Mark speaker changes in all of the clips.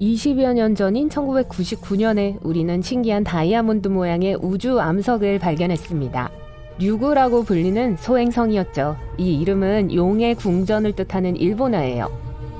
Speaker 1: 20여 년 전인 1999년에 우리는 신기한 다이아몬드 모양의 우주 암석을 발견했습니다. 류구라고 불리는 소행성이었죠. 이 이름은 용의 궁전을 뜻하는 일본어예요.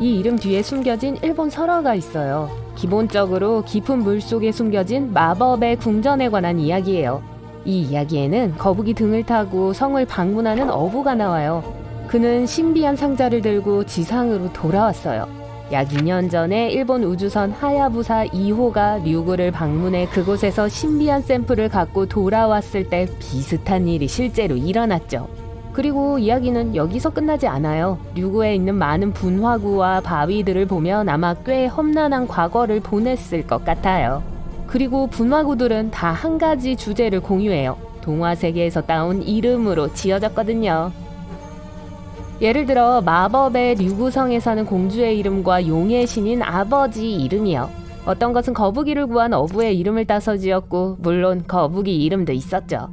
Speaker 1: 이 이름 뒤에 숨겨진 일본 설화가 있어요. 기본적으로 깊은 물속에 숨겨진 마법의 궁전에 관한 이야기예요. 이 이야기에는 거북이 등을 타고 성을 방문하는 어부가 나와요. 그는 신비한 상자를 들고 지상으로 돌아왔어요. 약 2년 전에 일본 우주선 하야부사 2호가 류구를 방문해 그곳에서 신비한 샘플을 갖고 돌아왔을 때 비슷한 일이 실제로 일어났죠. 그리고 이야기는 여기서 끝나지 않아요. 류구에 있는 많은 분화구와 바위들을 보면 아마 꽤 험난한 과거를 보냈을 것 같아요. 그리고 분화구들은 다 한 가지 주제를 공유해요. 동화 세계에서 따온 이름으로 지어졌거든요. 예를 들어 마법의 류구성에 사는 공주의 이름과 용의 신인 아버지 이름이요. 어떤 것은 거북이를 구한 어부의 이름을 따서 지었고 물론 거북이 이름도 있었죠.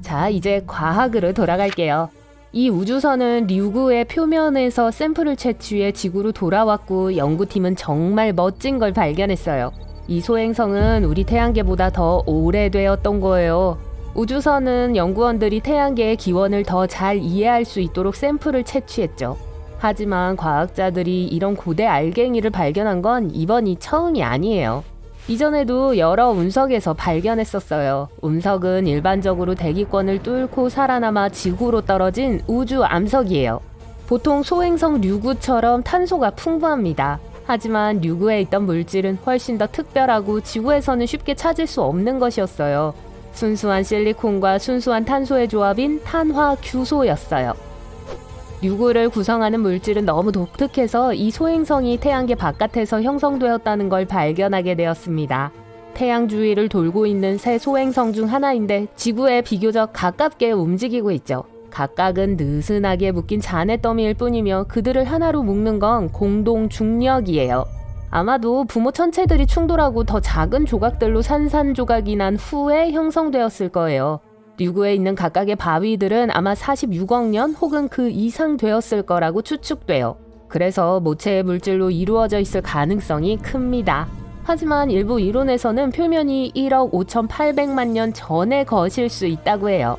Speaker 1: 자, 이제 과학으로 돌아갈게요. 이 우주선은 류구의 표면에서 샘플을 채취해 지구로 돌아왔고 연구팀은 정말 멋진 걸 발견했어요. 이 소행성은 우리 태양계보다 더 오래되었던 거예요. 우주선은 연구원들이 태양계의 기원을 더 잘 이해할 수 있도록 샘플을 채취했죠. 하지만 과학자들이 이런 고대 알갱이를 발견한 건 이번이 처음이 아니에요. 이전에도 여러 운석에서 발견했었어요. 운석은 일반적으로 대기권을 뚫고 살아남아 지구로 떨어진 우주 암석이에요. 보통 소행성 류구처럼 탄소가 풍부합니다. 하지만 류구에 있던 물질은 훨씬 더 특별하고 지구에서는 쉽게 찾을 수 없는 것이었어요. 순수한 실리콘과 순수한 탄소의 조합인 탄화규소였어요. 류구를 구성하는 물질은 너무 독특해서 이 소행성이 태양계 바깥에서 형성되었다는 걸 발견하게 되었습니다. 태양 주위를 돌고 있는 새 소행성 중 하나인데 지구에 비교적 가깝게 움직이고 있죠. 각각은 느슨하게 묶인 잔해 더미일 뿐이며 그들을 하나로 묶는 건 공동 중력이에요. 아마도 부모 천체들이 충돌하고 더 작은 조각들로 산산조각이 난 후에 형성되었을 거예요. 류구에 있는 각각의 바위들은 아마 46억 년 혹은 그 이상 되었을 거라고 추측돼요. 그래서 모체의 물질로 이루어져 있을 가능성이 큽니다. 하지만 일부 이론에서는 표면이 1억 5,800만 년 전의 것일 수 있다고 해요.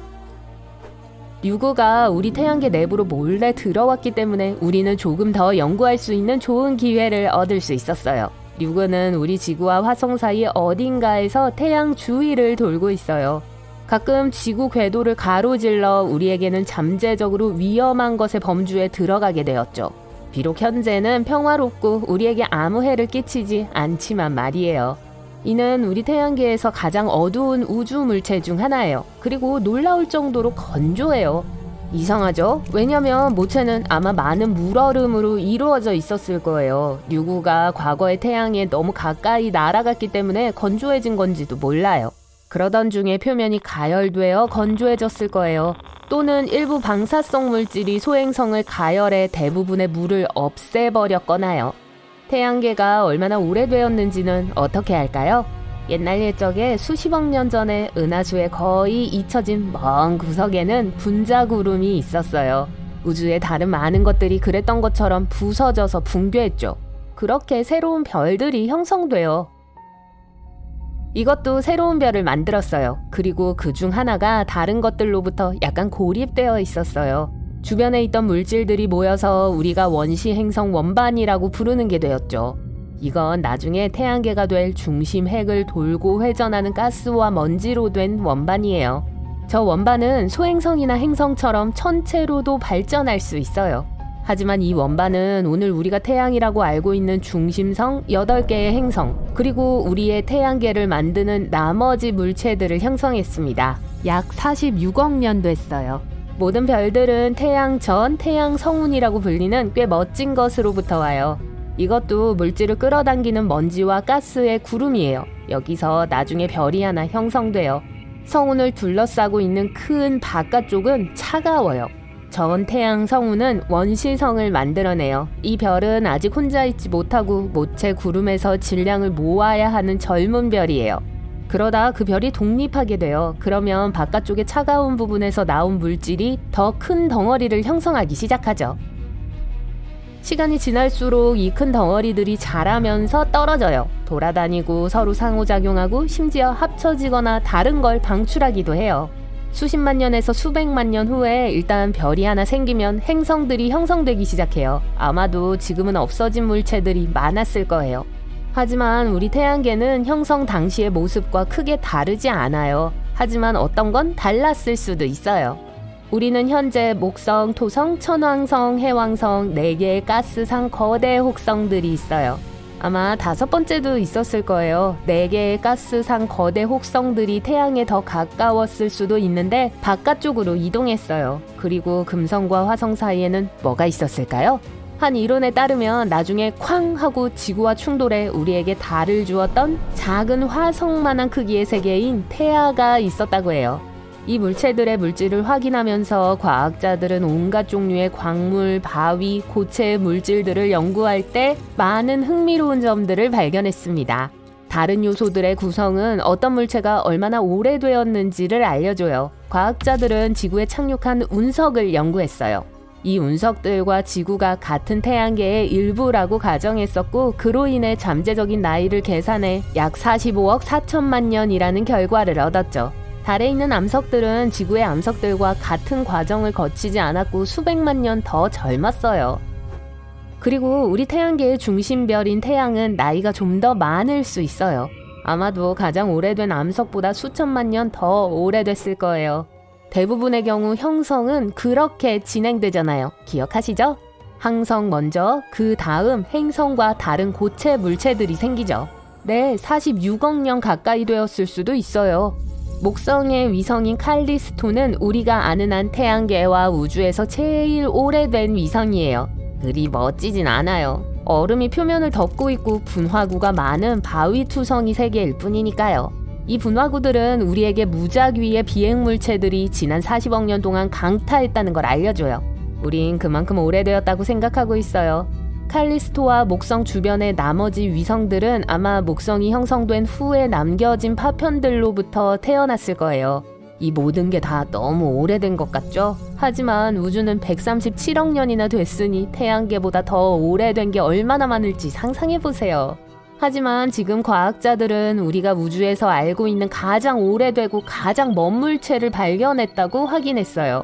Speaker 1: 류구가 우리 태양계 내부로 몰래 들어왔기 때문에 우리는 조금 더 연구할 수 있는 좋은 기회를 얻을 수 있었어요. 류구는 우리 지구와 화성 사이 어딘가에서 태양 주위를 돌고 있어요. 가끔 지구 궤도를 가로질러 우리에게는 잠재적으로 위험한 것의 범주에 들어가게 되었죠. 비록 현재는 평화롭고 우리에게 아무 해를 끼치지 않지만 말이에요. 이는 우리 태양계에서 가장 어두운 우주 물체 중 하나예요. 그리고 놀라울 정도로 건조해요. 이상하죠? 왜냐면 모체는 아마 많은 물얼음으로 이루어져 있었을 거예요. 류구가 과거의 태양에 너무 가까이 날아갔기 때문에 건조해진 건지도 몰라요. 그러던 중에 표면이 가열되어 건조해졌을 거예요. 또는 일부 방사성 물질이 소행성을 가열해 대부분의 물을 없애버렸거나요. 태양계가 얼마나 오래되었는지는 어떻게 알까요? 옛날 옛적에 수십억 년 전에 은하수에 거의 잊혀진 먼 구석에는 분자구름이 있었어요. 우주의 다른 많은 것들이 그랬던 것처럼 부서져서 붕괴했죠. 그렇게 새로운 별들이 형성돼요. 이것도 새로운 별을 만들었어요. 그리고 그 중 하나가 다른 것들로부터 약간 고립되어 있었어요. 주변에 있던 물질들이 모여서 우리가 원시 행성 원반이라고 부르는 게 되었죠. 이건 나중에 태양계가 될 중심 핵을 돌고 회전하는 가스와 먼지로 된 원반이에요. 저 원반은 소행성이나 행성처럼 천체로도 발전할 수 있어요. 하지만 이 원반은 오늘 우리가 태양이라고 알고 있는 중심성 8개의 행성, 그리고 우리의 태양계를 만드는 나머지 물체들을 형성했습니다. 약 46억 년 됐어요. 모든 별들은 태양 전, 태양 성운이라고 불리는 꽤 멋진 것으로부터 와요. 이것도 물질을 끌어당기는 먼지와 가스의 구름이에요. 여기서 나중에 별이 하나 형성돼요. 성운을 둘러싸고 있는 큰 바깥쪽은 차가워요. 전 태양 성운은 원시성을 만들어내요. 이 별은 아직 혼자 있지 못하고 모체 구름에서 질량을 모아야 하는 젊은 별이에요. 그러다 그 별이 독립하게 돼요. 그러면 바깥쪽의 차가운 부분에서 나온 물질이 더 큰 덩어리를 형성하기 시작하죠. 시간이 지날수록 이 큰 덩어리들이 자라면서 떨어져요. 돌아다니고 서로 상호작용하고 심지어 합쳐지거나 다른 걸 방출하기도 해요. 수십만 년에서 수백만 년 후에 일단 별이 하나 생기면 행성들이 형성되기 시작해요. 아마도 지금은 없어진 물체들이 많았을 거예요. 하지만 우리 태양계는 형성 당시의 모습과 크게 다르지 않아요. 하지만 어떤 건 달랐을 수도 있어요. 우리는 현재 목성, 토성, 천왕성, 해왕성 4개의 가스상 거대 혹성들이 있어요. 아마 5번째도 있었을 거예요. 4개의 가스상 거대 혹성들이 태양에 더 가까웠을 수도 있는데 바깥쪽으로 이동했어요. 그리고 금성과 화성 사이에는 뭐가 있었을까요? 한 이론에 따르면 나중에 쾅 하고 지구와 충돌해 우리에게 달을 주었던 작은 화성만한 크기의 세계인 태아가 있었다고 해요. 이 물체들의 물질을 확인하면서 과학자들은 온갖 종류의 광물, 바위, 고체 물질들을 연구할 때 많은 흥미로운 점들을 발견했습니다. 다른 요소들의 구성은 어떤 물체가 얼마나 오래되었는지를 알려줘요. 과학자들은 지구에 착륙한 운석을 연구했어요. 이 운석들과 지구가 같은 태양계의 일부라고 가정했었고, 그로 인해 잠재적인 나이를 계산해 약 45억 4천만 년이라는 결과를 얻었죠. 달에 있는 암석들은 지구의 암석들과 같은 과정을 거치지 않았고 수백만 년 더 젊었어요. 그리고 우리 태양계의 중심별인 태양은 나이가 좀 더 많을 수 있어요. 아마도 가장 오래된 암석보다 수천만 년 더 오래됐을 거예요. 대부분의 경우 형성은 그렇게 진행되잖아요. 기억하시죠? 항성 먼저, 그 다음 행성과 다른 고체 물체들이 생기죠. 네, 46억 년 가까이 되었을 수도 있어요. 목성의 위성인 칼리스토는 우리가 아는 한 태양계와 우주에서 제일 오래된 위성이에요. 그리 멋지진 않아요. 얼음이 표면을 덮고 있고 분화구가 많은 바위투성이 세계일 뿐이니까요. 이 분화구들은 우리에게 무작위의 비행물체들이 지난 40억 년 동안 강타했다는 걸 알려줘요. 우린 그만큼 오래되었다고 생각하고 있어요. 칼리스토와 목성 주변의 나머지 위성들은 아마 목성이 형성된 후에 남겨진 파편들로부터 태어났을 거예요. 이 모든 게 다 너무 오래된 것 같죠? 하지만 우주는 137억 년이나 됐으니 태양계보다 더 오래된 게 얼마나 많을지 상상해보세요. 하지만 지금 과학자들은 우리가 우주에서 알고 있는 가장 오래되고 가장 먼 물체를 발견했다고 확인했어요.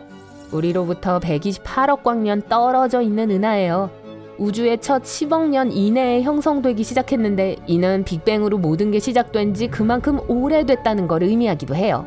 Speaker 1: 우리로부터 128억 광년 떨어져 있는 은하예요. 우주의 첫 10억 년 이내에 형성되기 시작했는데 이는 빅뱅으로 모든 게 시작된 지 그만큼 오래됐다는 걸 의미하기도 해요.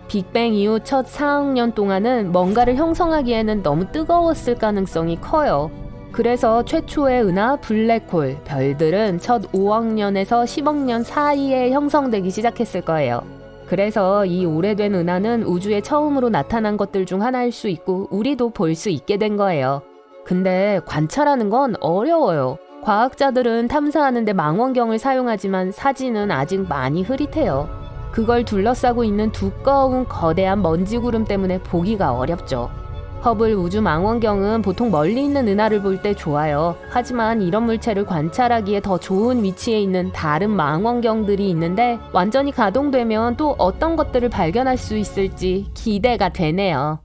Speaker 1: 빅뱅 이후 첫 4억 년 동안은 뭔가를 형성하기에는 너무 뜨거웠을 가능성이 커요. 그래서 최초의 은하, 블랙홀, 별들은 첫 5억 년에서 10억 년 사이에 형성되기 시작했을 거예요. 그래서 이 오래된 은하는 우주에 처음으로 나타난 것들 중 하나일 수 있고 우리도 볼 수 있게 된 거예요. 근데 관찰하는 건 어려워요. 과학자들은 탐사하는데 망원경을 사용하지만 사진은 아직 많이 흐릿해요. 그걸 둘러싸고 있는 두꺼운 거대한 먼지구름 때문에 보기가 어렵죠. 허블 우주 망원경은 보통 멀리 있는 은하를 볼 때 좋아요. 하지만 이런 물체를 관찰하기에 더 좋은 위치에 있는 다른 망원경들이 있는데 완전히 가동되면 또 어떤 것들을 발견할 수 있을지 기대가 되네요.